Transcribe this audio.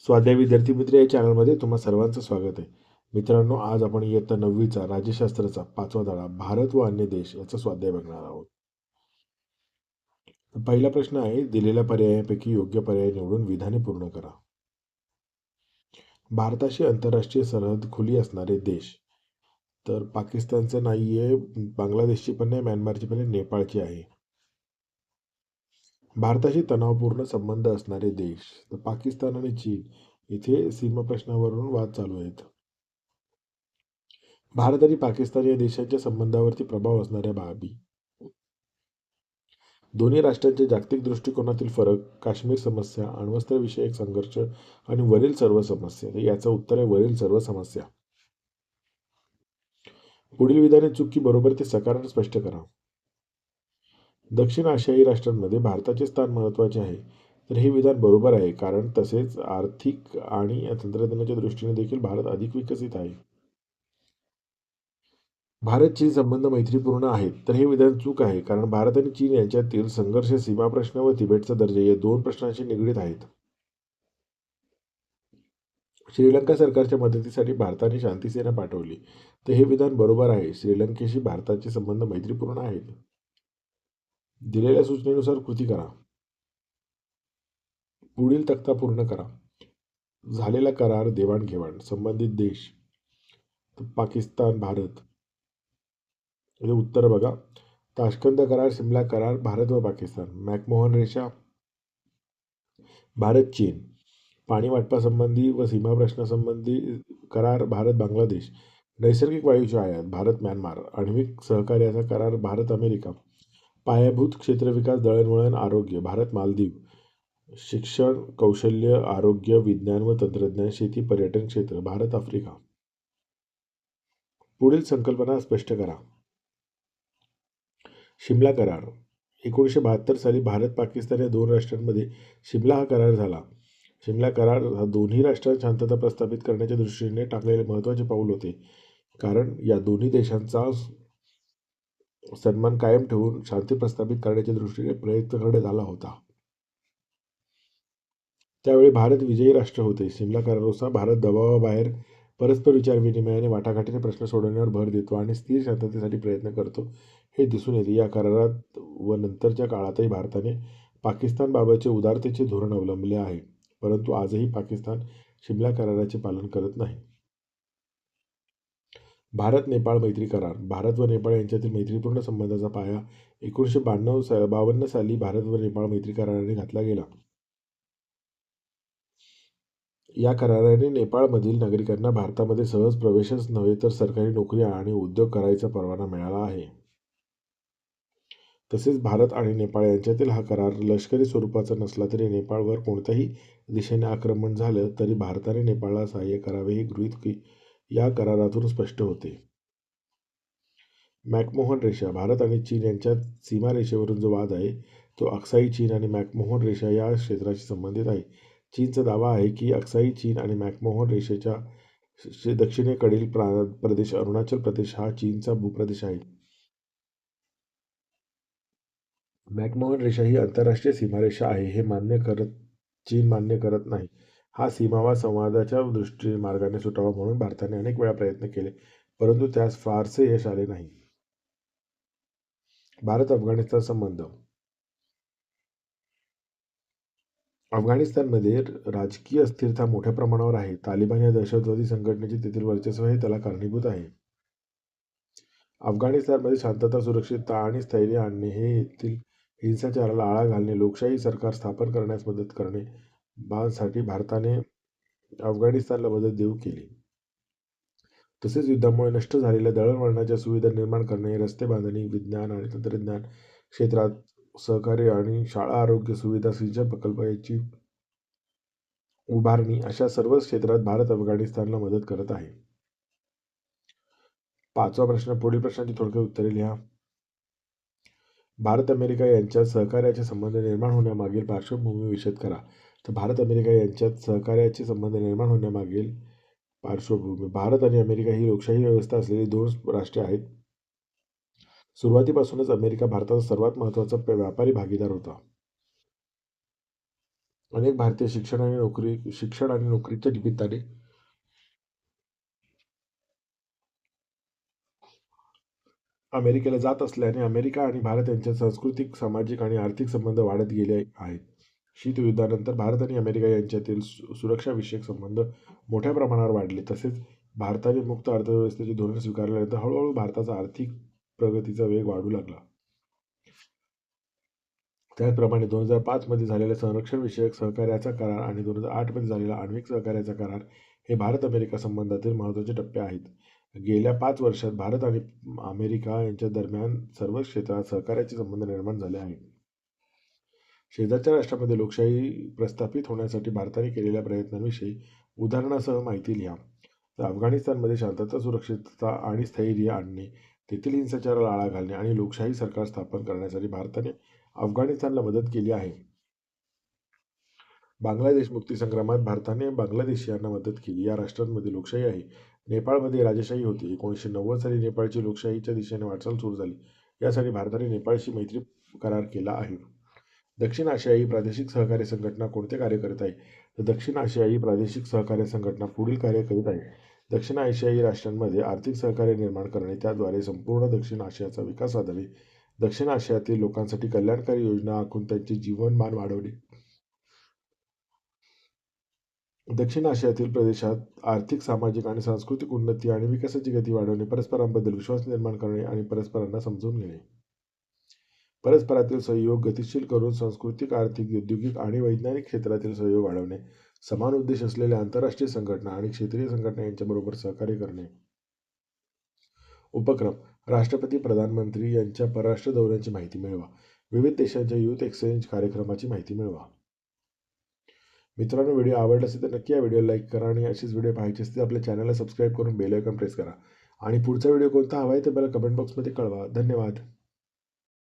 स्वाध्याय विद्यार्थी मित्र या चॅनलमध्ये तुम्हा सर्वांचं स्वागत आहे. मित्रांनो, आज आपण इयत्ता 9वीचा राज्यशास्त्राचा 5वा धडा भारत व अन्य देश याचा स्वाध्याय बघणार आहोत. पहिला प्रश्न आहे, दिलेल्या पर्यायांपैकी योग्य पर्याय निवडून विधाने पूर्ण करा. भारताशी आंतरराष्ट्रीय सरहद खुली असणारे देश, तर पाकिस्तानचं नाहीये, बांगलादेशची पण नाही, म्यानमारची पण नाही, नेपाळची आहे. भारताशी तणावपूर्ण संबंध असणारे देश, तर पाकिस्तान आणि चीन. इथे सीमा प्रश्नावरून वाद चालू आहेत. भारत आणि पाकिस्तान या देशांच्या संबंधावरती प्रभाव असणाऱ्या बाबी. दोन्ही राष्ट्रांच्या जागतिक दृष्टिकोनातील फरक, काश्मीर समस्या, अण्वस्त्रविषयक संघर्ष आणि वरील सर्व समस्या. तर याचं उत्तर आहे वरील सर्व समस्या. पुढील विधाने चुकी बरोबर ते सकाराने स्पष्ट करा. दक्षिण आशियाई राष्ट्रांमध्ये भारताचे स्थान महत्त्वाचे आहे. तर हे विधान बरोबर आहे, कारण तसेच आर्थिक आणि तंत्रज्ञानाच्या दृष्टीने देखील भारत अधिक विकसित आहे. भारत चीन संबंध मैत्रीपूर्ण आहेत. तर हे विधान चूक आहे, कारण भारत आणि चीन यांच्यातील संघर्ष सीमा प्रश्न व तिबेटचा दर्जा या दोन प्रश्नांशी निगडीत आहेत. श्रीलंका सरकारच्या मदतीसाठी भारताने शांतीसेना पाठवली. तर हे विधान बरोबर आहे. श्रीलंकेशी भारताचे संबंध मैत्रीपूर्ण आहेत. दिलेल्या सूचनेनुसार कृती करा. पुढील तक्ता पूर्ण करा. झालेला करार, देवाणघेवाण, संबंधित देश, पाकिस्तान, भारत. हे उत्तर बघा. ताशकंद करार, शिमला करार, भारत व पाकिस्तान. मॅकमोहन रेषा, भारत चीन. पाणी वाटपासंबंधी व सीमा प्रश्नासंबंधी करार, भारत बांगलादेश. नैसर्गिक वायूच्या आयात, भारत म्यानमार. आण्विक सहकार्याचा करार, भारत अमेरिका. पायाभूत क्षेत्र विकास, दळणवळण, आरोग्य, भारत मालदीव. शिक्षण, कौशल्य, आरोग्य, विज्ञान व तंत्रज्ञान, शेती, पर्यटन क्षेत्र, भारत आफ्रिका. पुढील संकल्पना स्पष्ट करा. शिमला करार. 1972 साली भारत पाकिस्तान या दोन राष्ट्रांमध्ये शिमला हा करार झाला. शिमला करार हा दोन्ही राष्ट्रांत शांतता प्रस्थापित करण्याच्या दृष्टीने टाकलेले महत्त्वाचे पाऊल होते, कारण या दोन्ही देशांचा सन्मान कायम ठेवून शांती प्रस्थापित करण्याच्या दृष्टीने प्रयत्न करण्यात आला होता. त्यावेळी भारत विजयी राष्ट्र होते. शिमला करारानुसार भारत दबावाबाहेर परस्पर विचारविनिमयाने वाटाघाटीने प्रश्न सोडवण्यावर भर देतो आणि स्थिर शांततेसाठी प्रयत्न करतो, हे दिसून येते. या करारात व नंतरच्या काळातही भारताने पाकिस्तानबाबतचे उदारतेचे धोरण अवलंबले आहे, परंतु आजही पाकिस्तान शिमला कराराचे पालन करत नाही. भारत नेपाळ मैत्री करार. भारत व नेपाळ यांच्यातील मैत्रीपूर्ण संबंधाचा पाया 1952 साली भारत व नेपाळ मैत्री कराराने घातला गेला. या कराराने नेपाळमधील नागरिकांना भारतामध्ये सहज प्रवेशच नव्हे तर सरकारी नोकरी आणि उद्योग करायचा परवाना मिळाला आहे. तसेच भारत आणि नेपाळ यांच्यातील हा करार लष्करी स्वरूपाचा नसला तरी नेपाळवर कोणत्याही दिशेने आक्रमण झालं तरी भारताने नेपाळला सहाय्य करावे हे गृहीत या करारातून स्पष्ट होते. मॅकमोहन रेषा. भारत आणि चीन यांच्यात सीमारेषेवरून जो वाद आहे तो अक्साई चीन आणि मॅकमोहन रेषा या क्षेत्राशी संबंधित आहे. चीनचा दावा आहे की अक्साई चीन आणि मॅकमोहन रेषेच्या दक्षिणेकडील प्रदेश अरुणाचल प्रदेश हा चीनचा भूप्रदेश आहे. मॅकमोहन रेषा ही आंतरराष्ट्रीय सीमारेषा आहे हे चीन मान्य करत नाही. हा सीमावाद संवादाच्या दृष्टी मार्गाने सुटावा म्हणून भारताने अनेक वेळा प्रयत्न केले, परंतु त्यास फारसे यश आले नाही. भारत अफगाणिस्तान संबंध. अफगाणिस्तानमध्ये राजकीय अस्थिरता मोठ्या प्रमाणावर आहे. तालिबान या दहशतवादी संघटनेचे तेथील वर्चस्व हे त्याला कारणीभूत आहे. अफगाणिस्तानमध्ये शांतता, सुरक्षितता आणि स्थैर्य आणणे, हे येथील हिंसाचाराला आळा घालणे, लोकशाही सरकार स्थापन करण्यास मदत करणे साठी भारताने अफगाणिस्तानला मदत देऊ केली. तसेच युद्धामुळे नष्ट झालेल्या दळणवळणाच्या सुविधा निर्माण करणे, रस्ते बांधणी, विज्ञान आणि तंत्रज्ञान क्षेत्रात सहकार्य आणि शाळा, आरोग्य सुविधा, सिंचन प्रकल्प याची उभारणी अशा सर्व क्षेत्रात भारत अफगाणिस्तानला मदत करत आहे. 5वा प्रश्न. पुढील प्रश्नाची थोडक्यात उत्तरे लिहा. भारत अमेरिका यांच्यात सहकार्याचे संबंध निर्माण होण्यामागील पार्श्वभूमी विशद करा. तर भारत अमेरिका यांच्यात सहकार्याचे संबंध निर्माण होण्यामागील पार्श्वभूमी. भारत आणि अमेरिका ही लोकशाही व्यवस्था असलेली दोन राष्ट्रे आहेत. सुरुवातीपासूनच अमेरिका भारताचा सर्वात महत्त्वाचा व्यापारी भागीदार होता. अनेक भारतीय शिक्षण आणि नोकरीच्या निमित्ताने अमेरिकेला जात असल्याने अमेरिका आणि भारत यांच्यात सांस्कृतिक, सामाजिक आणि आर्थिक संबंध वाढत गेले आहेत. शीतयुद्धानंतर भारत आणि अमेरिका यांच्यातील सुरक्षाविषयक संबंध मोठ्या प्रमाणावर वाढले. तसेच भारताने मुक्त अर्थव्यवस्थेचे धोरण स्वीकारल्यानंतर हळूहळू भारताचा आर्थिक प्रगतीचा वेग वाढू लागला. त्याचप्रमाणे 2005 मध्ये झालेल्या संरक्षण विषयक सहकार्याचा करार आणि 2008 मध्ये झालेला आण्विक सहकार्याचा करार हे भारत अमेरिका संबंधातील महत्त्वाचे टप्पे आहेत. गेल्या 5 वर्षात भारत आणि अमेरिका यांच्या दरम्यान सर्व क्षेत्रात सहकार्याचे संबंध निर्माण झाले आहेत. शेजारच्या राष्ट्रांमध्ये लोकशाही प्रस्थापित होण्यासाठी भारताने केलेल्या प्रयत्नांविषयी उदाहरणासह माहिती लिहा. तर अफगाणिस्तानमध्ये शांतता, सुरक्षितता आणि स्थैर्य आणणे, तेथील हिंसाचाराला आळा घालणे आणि लोकशाही सरकार स्थापन करण्यासाठी भारताने अफगाणिस्तानला मदत केली आहे. बांगलादेश मुक्तीसंग्रामात भारताने बांगलादेशीयांना मदत केली. या राष्ट्रांमध्ये लोकशाही आहे. नेपाळमध्ये राजेशाही होती. 1990 साली नेपाळची लोकशाहीच्या दिशेने वाटचाल सुरू झाली. यासाठी भारताने नेपाळशी मैत्री करार केला आहे. दक्षिण आशियाई प्रादेशिक सहकार्य संघटना कोणते कार्य करत आहे? तर दक्षिण आशियाई प्रादेशिक सहकार्य संघटना पुढील कार्य करीत आहे. दक्षिण आशियाई राष्ट्रांमध्ये आर्थिक सहकार्य निर्माण करणे, त्याद्वारे संपूर्ण दक्षिण आशियाचा विकास साधणे, दक्षिण आशियातील लोकांसाठी कल्याणकारी योजना आखून त्यांचे जीवनमान वाढवणे, दक्षिण आशियातील प्रदेशात आर्थिक, सामाजिक आणि सांस्कृतिक उन्नती आणि विकासाची गती वाढवणे, परस्परांबद्दल विश्वास निर्माण करणे आणि परस्परांना समजून घेणे, परस्परातील सहयोग गतिशील करून सांस्कृतिक, आर्थिक, औद्योगिक आणि वैज्ञानिक क्षेत्रातील सहयोग वाढवणे, समान उद्देश असलेल्या आंतरराष्ट्रीय संघटना आणि क्षेत्रीय संघटना यांच्याबरोबर सहकार्य करणे. उपक्रम: राष्ट्रपती, प्रधानमंत्री यांच्या परराष्ट्र दौऱ्यांची माहिती मिळवा. विविध देशांच्या युथ एक्सचेंज कार्यक्रमाची माहिती मिळवा. मित्रांनो, व्हिडिओ आवडला असेल तर नक्की या व्हिडिओला लाईक करा आणि अशीच व्हिडिओ पाहायची असतील आपल्या चॅनलला सबस्क्राईब करून बेल आयकॉन प्रेस करा. आणि पुढचा व्हिडिओ कोणता हवा आहे ते मला कमेंट बॉक्समध्ये कळवा. धन्यवाद.